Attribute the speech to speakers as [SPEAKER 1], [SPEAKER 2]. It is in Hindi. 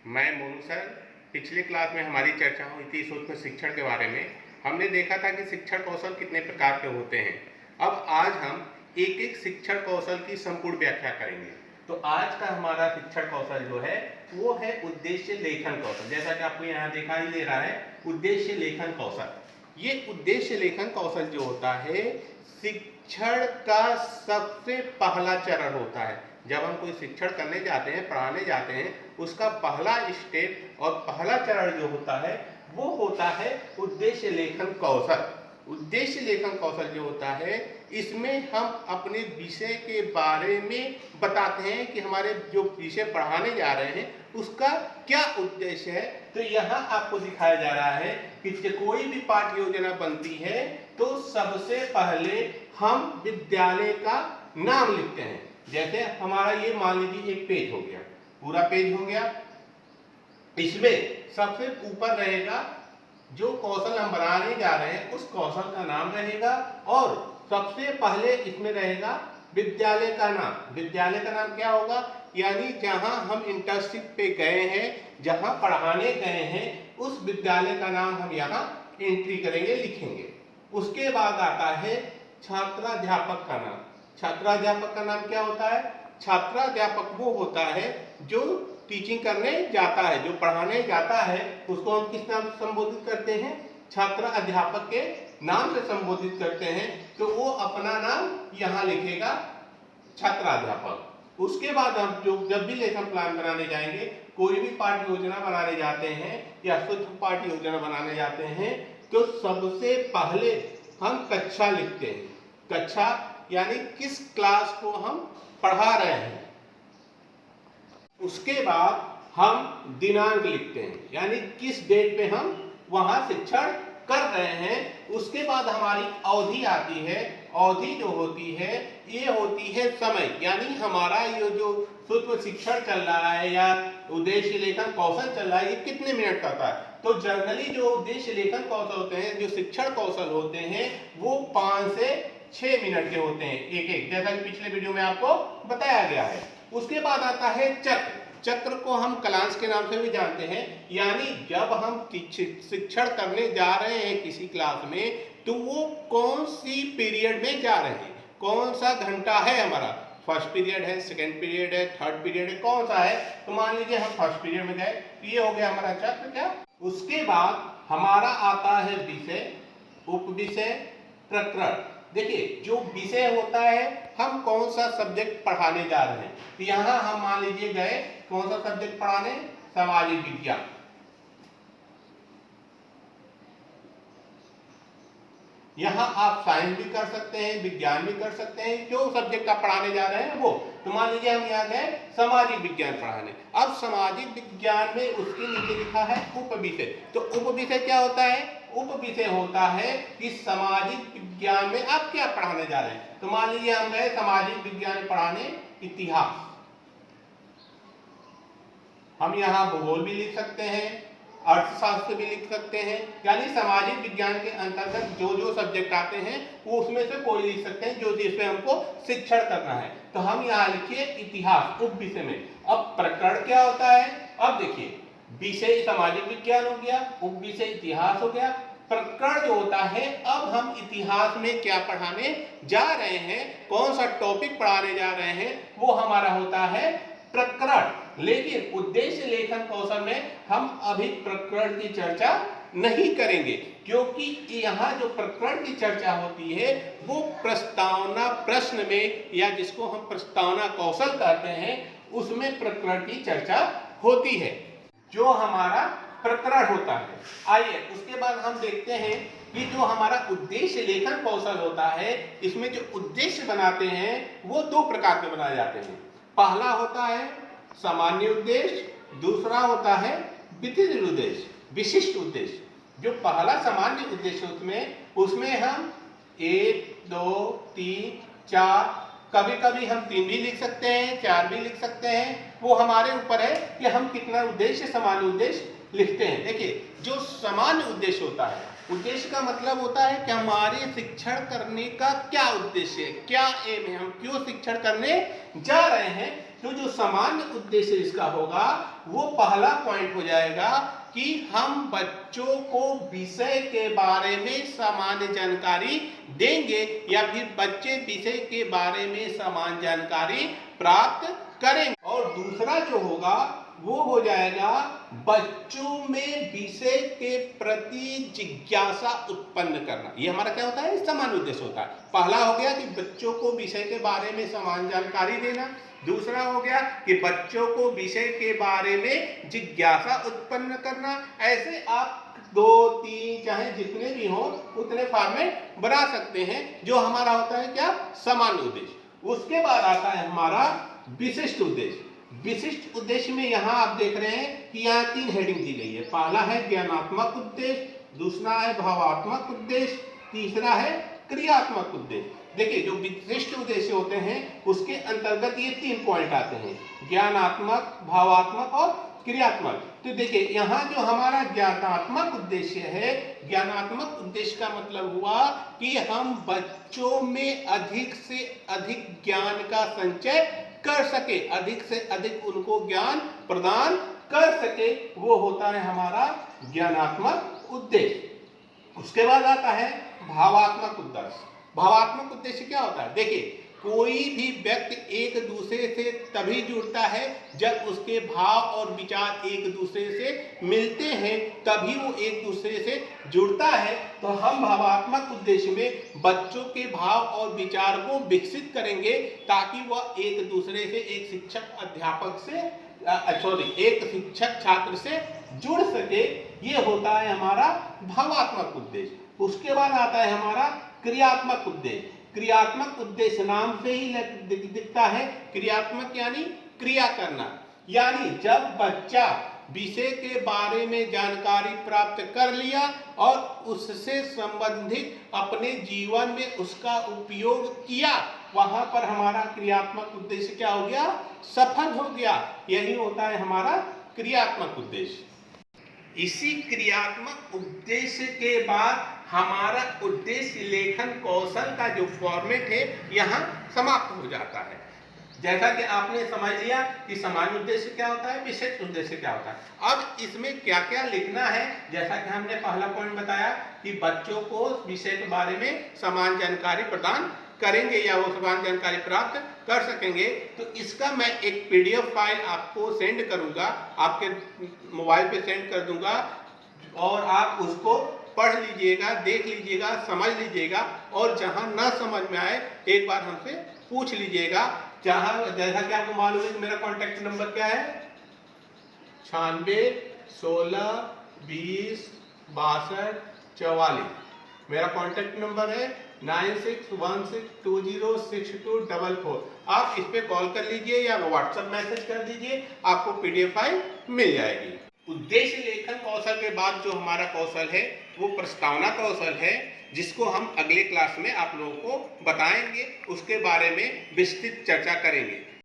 [SPEAKER 1] मैं मोनू सर। पिछले क्लास में हमारी चर्चा हुई थी सूक्ष्म शिक्षण के बारे में। हमने देखा था कि शिक्षण कौशल कितने प्रकार के होते हैं। अब आज हम एक एक शिक्षण कौशल की संपूर्ण व्याख्या करेंगे। तो आज का हमारा शिक्षण कौशल जो है वो है उद्देश्य लेखन कौशल। जैसा कि आपको यहाँ देखा ही दे रहा है, उद्देश्य लेखन कौशल। ये उद्देश्य लेखन कौशल जो होता है शिक्षण का सबसे पहला चरण होता है। जब हम कोई शिक्षण करने जाते हैं, पढ़ाने जाते हैं, उसका पहला स्टेप और पहला चरण जो होता है वो होता है उद्देश्य लेखन कौशल। उद्देश्य लेखन कौशल जो होता है इसमें हम अपने विषय के बारे में बताते हैं कि हमारे जो विषय पढ़ाने जा रहे हैं उसका क्या उद्देश्य है। तो यहाँ आपको दिखाया जा रहा है कि कोई भी पाठ्य योजना बनती है तो सबसे पहले हम विद्यालय का नाम लिखते हैं। जैसे हमारा ये मान लीजिए एक पेज हो गया, पूरा पेज हो गया। इसमें सबसे ऊपर रहेगा जो कौशल हम बनाने जा रहे हैं उस कौशल का नाम रहेगा और सबसे पहले इसमें रहेगा विद्यालय का नाम। विद्यालय का नाम क्या होगा, यानी जहां हम इंटर्नशिप पे गए हैं, जहां पढ़ाने गए हैं, उस विद्यालय का नाम हम यहाँ एंट्री करेंगे, लिखेंगे। उसके बाद आता है छात्राध्यापक का नाम। छात्राध्यापक का नाम क्या होता है? छात्राध्यापक वो होता है जो टीचिंग करने जाता है, जो पढ़ाने जाता है, उसको हम किस नाम से संबोधित करते हैं? छात्र अध्यापक के नाम से संबोधित करते हैं। तो वो अपना नाम यहाँ लिखेगा, छात्राध्यापक। उसके बाद हम जब भी लेसन प्लान बनाने जाएंगे, कोई भी पाठ्य योजना बनाने जाते हैं या शुद्ध पाठ्य योजना बनाने जाते हैं, तो सबसे पहले हम कक्षा लिखते हैं। कक्षा यानी किस क्लास को हम पढ़ा रहे हैं। उसके बाद हम दिनांक लिखते हैं, यानी किस डेट पे हम वहां शिक्षण कर रहे हैं। उसके बाद हमारी अवधि आती है। अवधि जो होती है ये होती है समय, यानी हमारा ये जो सूक्ष्म शिक्षण चल रहा है या उद्देश्य लेखन कौशल चल रहा है, ये कितने मिनट का था। तो जनरली जो उद्देश्य लेखन कौशल होते हैं, जो शिक्षण कौशल होते हैं, वो 5 से 6 मिनट के होते हैं एक एक, जैसा कि पिछले वीडियो में आपको बताया गया है। उसके बाद आता है चक्र। चक्र को हम क्लास के नाम से भी जानते हैं, यानी जब हम शिक्षण करने जा रहे हैं किसी क्लास में, तो वो कौन सी पीरियड में जा रहे हैं, कौन सा घंटा है हमारा, फर्स्ट पीरियड है, सेकेंड पीरियड है, थर्ड पीरियड है, कौन सा है। तो मान लीजिए हम फर्स्ट पीरियड में गए, तो ये हो गया हमारा चक्र। क्या उसके बाद हमारा आता है विषय, उपविषय, प्रकरण। देखिए जो विषय होता है, हम कौन सा सब्जेक्ट पढ़ाने जा रहे हैं। तो यहाँ हम मान लीजिए गए कौन सा सब्जेक्ट पढ़ाने, सामाजिक विज्ञान। यहाँ आप साइंस भी कर सकते हैं, विज्ञान भी कर सकते हैं, जो सब्जेक्ट आप पढ़ाने जा रहे हैं वो। तो मान लीजिए हम यहाँ गए सामाजिक विज्ञान पढ़ाने। अब सामाजिक विज्ञान में उसके नीचे लिखा है उपविषय। तो उपविषय क्या होता है? उपविषय होता है कि सामाजिक विज्ञान में आप क्या पढ़ाने जा रहे हैं। तो मान लीजिए हम गए सामाजिक विज्ञान पढ़ाने इतिहास। हम यहाँ भूगोल भी लिख सकते हैं, अर्थशास्त्र भी लिख सकते हैं, यानी सामाजिक विज्ञान के अंतर्गत जो जो सब्जेक्ट आते हैं वो उसमें से कोई लिख सकते हैं जो जिसमें हमको शिक्षण करना है। तो हम यहाँ लिखिए इतिहास उप विषय में। अब प्रकरण क्या होता है? अब देखिए विषय सामाजिक विज्ञान हो गया, उप विषय इतिहास हो गया। प्रकरण जो होता है, अब हम इतिहास में क्या पढ़ाने जा रहे हैं, कौन सा टॉपिक पढ़ाने जा रहे हैं, वो हमारा होता है प्रकरण। लेकिन उद्देश्य लेखन कौशल में हम अभी प्रकरण की चर्चा नहीं करेंगे, क्योंकि यहाँ जो प्रकरण की चर्चा होती है वो प्रस्तावना प्रश्न में, या जिसको हम प्रस्तावना कौशल कहते हैं, उसमें प्रकरण की चर्चा होती है, जो हमारा प्रकरण होता है। आइए उसके बाद हम देखते हैं कि जो हमारा उद्देश्य लेखन कौशल होता है, इसमें जो उद्देश्य बनाते हैं वो 2 प्रकार के बनाए जाते हैं। पहला होता है सामान्य उद्देश्य, दूसरा होता है विशिष्ट उद्देश्य। विशिष्ट उद्देश्य जो पहला सामान्य उद्देश्य उसमें हम 1, 2, 3, 4, कभी कभी हम 3 भी लिख सकते हैं, 4 भी लिख सकते हैं। वो हमारे ऊपर है कि हम कितना उद्देश्य सामान्य उद्देश्य लिखते हैं। देखिए जो सामान्य उद्देश्य होता है, उद्देश्य का मतलब होता है कि हमारे शिक्षण करने का क्या उद्देश्य है, क्या एम है, हम क्यों शिक्षण करने जा रहे हैं। तो जो सामान्य उद्देश्य इसका होगा वो पहला पॉइंट हो जाएगा कि हम बच्चों को विषय के बारे में सामान्य जानकारी देंगे या फिर बच्चे विषय के बारे में सामान्य जानकारी प्राप्त करेंगे। और दूसरा जो होगा वो हो जाएगा बच्चों में विषय के प्रति जिज्ञासा उत्पन्न करना। ये हमारा क्या होता है, सामान्य उद्देश्य होता है। पहला हो गया कि बच्चों को विषय के बारे में सामान्य जानकारी देना, दूसरा हो गया कि बच्चों को विषय के बारे में जिज्ञासा उत्पन्न करना। ऐसे आप 2, 3 चाहे जितने भी हो उतने फॉर्मेट बना सकते हैं, जो हमारा होता है क्या, सामान्य उद्देश्य। उसके बाद आता है हमारा विशिष्ट उद्देश्य। विशिष्ट उद्देश्य में यहाँ आप देख रहे हैं कि यहाँ 3 हेडिंग दी गई है। पहला है ज्ञानात्मक उद्देश्य, दूसरा है भावात्मक उद्देश्य, तीसरा है क्रियात्मक उद्देश्य। देखिए, जो विशिष्ट उद्देश्य होते हैं उसके अंतर्गत ये 3 पॉइंट आते हैं, ज्ञानात्मक, भावात्मक और क्रियात्मक। तो देखिए, यहाँ जो हमारा ज्ञानात्मक उद्देश्य है, ज्ञानात्मक उद्देश्य का मतलब हुआ कि हम बच्चों में अधिक से अधिक ज्ञान का संचय कर सके, अधिक से अधिक उनको ज्ञान प्रदान कर सके, वो होता है हमारा ज्ञानात्मक उद्देश्य। उसके बाद आता है भावात्मक उद्देश्य। भावात्मक उद्देश्य क्या होता है, देखिए, कोई भी व्यक्ति एक दूसरे से तभी जुड़ता है जब उसके भाव और विचार एक दूसरे से मिलते हैं, तभी वो एक दूसरे से जुड़ता है। तो हम भावात्मक उद्देश्य में बच्चों के भाव और विचार को विकसित करेंगे ताकि वह एक दूसरे से, एक शिक्षक अध्यापक से एक शिक्षक छात्र से जुड़ सके। ये होता है हमारा भावात्मक उद्देश्य। उसके बाद आता है हमारा क्रियात्मक उद्देश्य। क्रियात्मक उद्देश्य नाम से ही दिखता है, क्रियात्मक यानी क्रिया करना। यानी जब बच्चा विषय के बारे में जानकारी प्राप्त कर लिया और उससे संबंधित अपने जीवन में उसका उपयोग किया, वहां पर हमारा क्रियात्मक उद्देश्य क्या हो गया, सफल हो गया। यही होता है हमारा क्रियात्मक उद्देश्य। इसी क्रियात्मक उद्देश्य के बाद हमारा उद्देश्य लेखन कौशल का जो फॉर्मेट है यहाँ समाप्त हो जाता है। जैसा कि आपने समझ लिया कि सामान्य उद्देश्य क्या होता है, विशेष उद्देश्य क्या होता है। अब इसमें क्या क्या लिखना है, जैसा कि हमने पहला पॉइंट बताया कि बच्चों को विषय के बारे में समान जानकारी प्रदान करेंगे या वो समान जानकारी प्राप्त कर सकेंगे। तो इसका मैं एक PDF फाइल आपको सेंड करूंगा, आपके मोबाइल पे सेंड कर दूंगा और आप उसको पढ़ लीजिएगा, देख लीजिएगा, समझ लीजिएगा और जहां ना समझ में आए एक बार हमसे पूछ लीजिएगा। जैसा कि आपको मालूम है कि मेरा कॉन्टैक्ट नंबर क्या है, 96 16 20 62 44। मेरा कॉन्टैक्ट नंबर है 9616206244। आप इस पे कॉल कर लीजिए या व्हाट्सएप मैसेज कर दीजिए, आपको PDF फाइल मिल जाएगी। उद्देश्य लेखन कौशल के बाद जो हमारा कौशल है वो प्रस्तावना कौशल है, जिसको हम अगले क्लास में आप लोगों को बताएंगे, उसके बारे में विस्तृत चर्चा करेंगे।